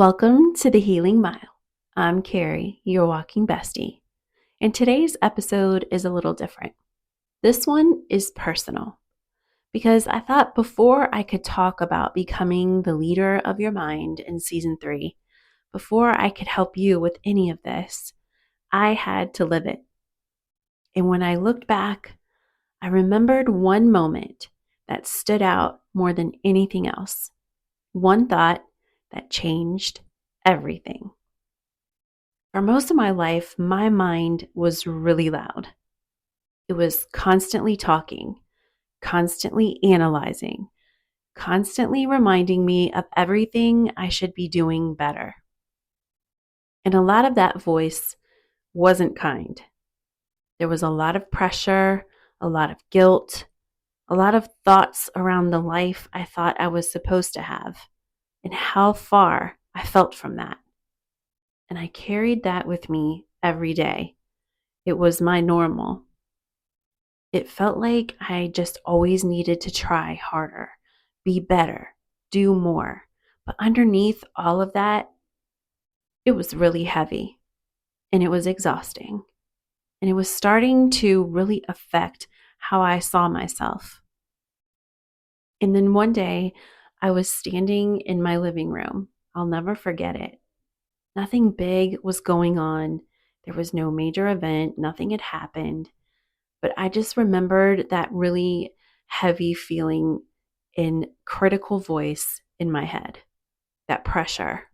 Welcome to the Healing Mile. I'm Carrie, your walking bestie, and today's episode is a little different. This one is personal because I thought before I could talk about becoming the leader of your mind in season 3, before I could help you with any of this, I had to live it. And when I looked back, I remembered one moment that stood out more than anything else. One thought that changed everything. For most of my life, my mind was really loud. It was constantly talking, constantly analyzing, constantly reminding me of everything I should be doing better. And a lot of that voice wasn't kind. There was a lot of pressure, a lot of guilt, a lot of thoughts around the life I thought I was supposed to have, and how far I felt from that. And I carried that with me every day. It was my normal. It felt like I just always needed to try harder, be better, do more. But underneath all of that, it was really heavy and it was exhausting. And it was starting to really affect how I saw myself. And then one day, I was standing in my living room. I'll never forget it. Nothing big was going on. There was no major event. Nothing had happened. But I just remembered that really heavy feeling in critical voice in my head, that pressure.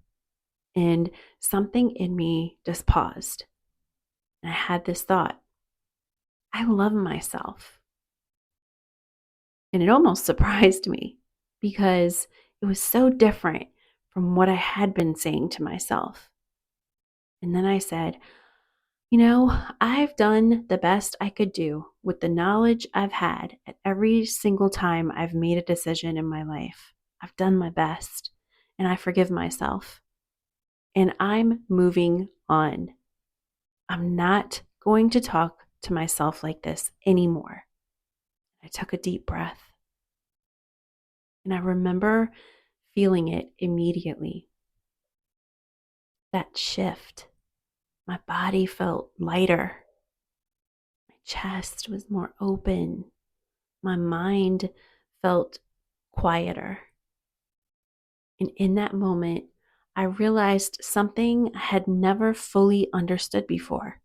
And something in me just paused. And I had this thought, I love myself. And it almost surprised me because it was so different from what I had been saying to myself. And then I said, I've done the best I could do with the knowledge I've had at every single time I've made a decision in my life. I've done my best and I forgive myself. And I'm moving on. I'm not going to talk to myself like this anymore. I took a deep breath and I remember feeling it immediately. That shift. My body felt lighter. My chest was more open. My mind felt quieter. And in that moment, I realized something I had never fully understood before.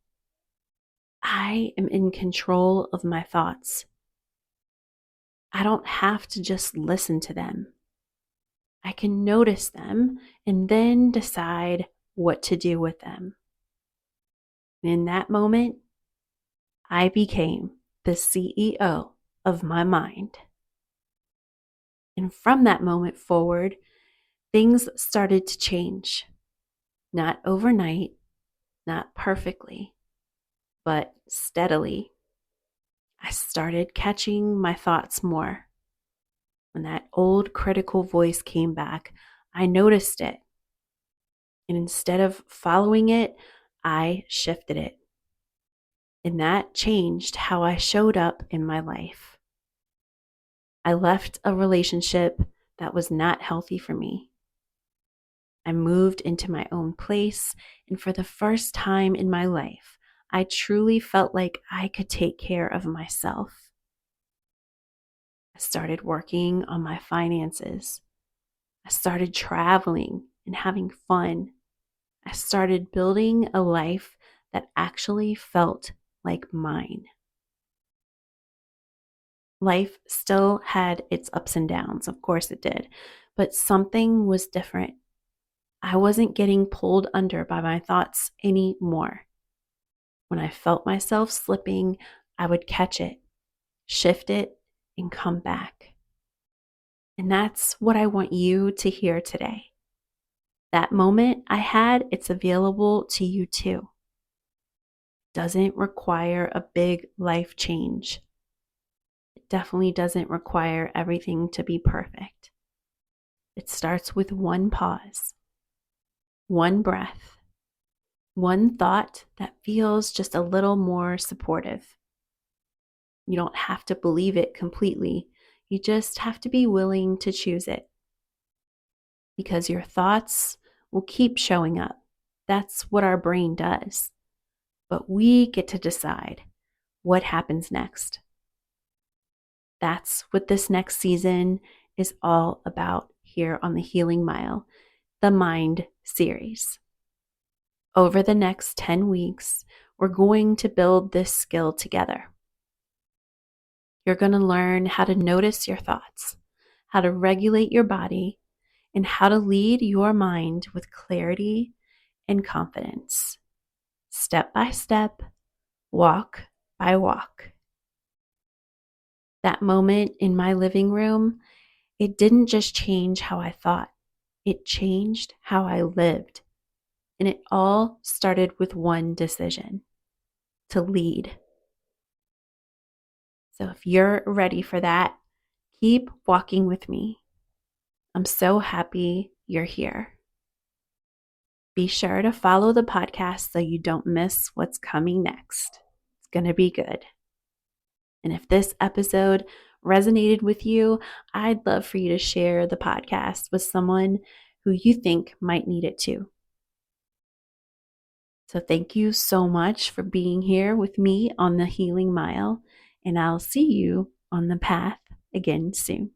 I am in control of my thoughts. I don't have to just listen to them. I can notice them and then decide what to do with them. And in that moment, I became the CEO of my mind. And from that moment forward, things started to change. Not overnight, not perfectly, but steadily. I started catching my thoughts more. When that old critical voice came back, I noticed it. And instead of following it, I shifted it. And that changed how I showed up in my life. I left a relationship that was not healthy for me. I moved into my own place, and for the first time in my life, I truly felt like I could take care of myself. I started working on my finances. I started traveling and having fun. I started building a life that actually felt like mine. Life still had its ups and downs, of course it did, but something was different. I wasn't getting pulled under by my thoughts anymore. When I felt myself slipping, I would catch it, shift it, and come back. And that's what I want you to hear today. That moment I had, it's available to you too. Doesn't require a big life change. It definitely doesn't require everything to be perfect. It starts with one pause, one breath, one thought that feels just a little more supportive. You don't have to believe it completely. You just have to be willing to choose it. Because your thoughts will keep showing up. That's what our brain does. But we get to decide what happens next. That's what this next season is all about here on the Healing Mile, the Mind series. Over the next 10 weeks, we're going to build this skill together. You're going to learn how to notice your thoughts, how to regulate your body, and how to lead your mind with clarity and confidence, step by step, walk by walk. That moment in my living room, it didn't just change how I thought, it changed how I lived. And it all started with one decision: to lead. So if you're ready for that, keep walking with me. I'm so happy you're here. Be sure to follow the podcast so you don't miss what's coming next. It's going to be good. And if this episode resonated with you, I'd love for you to share the podcast with someone who you think might need it too. So thank you so much for being here with me on the Healing Mile, and I'll see you on the path again soon.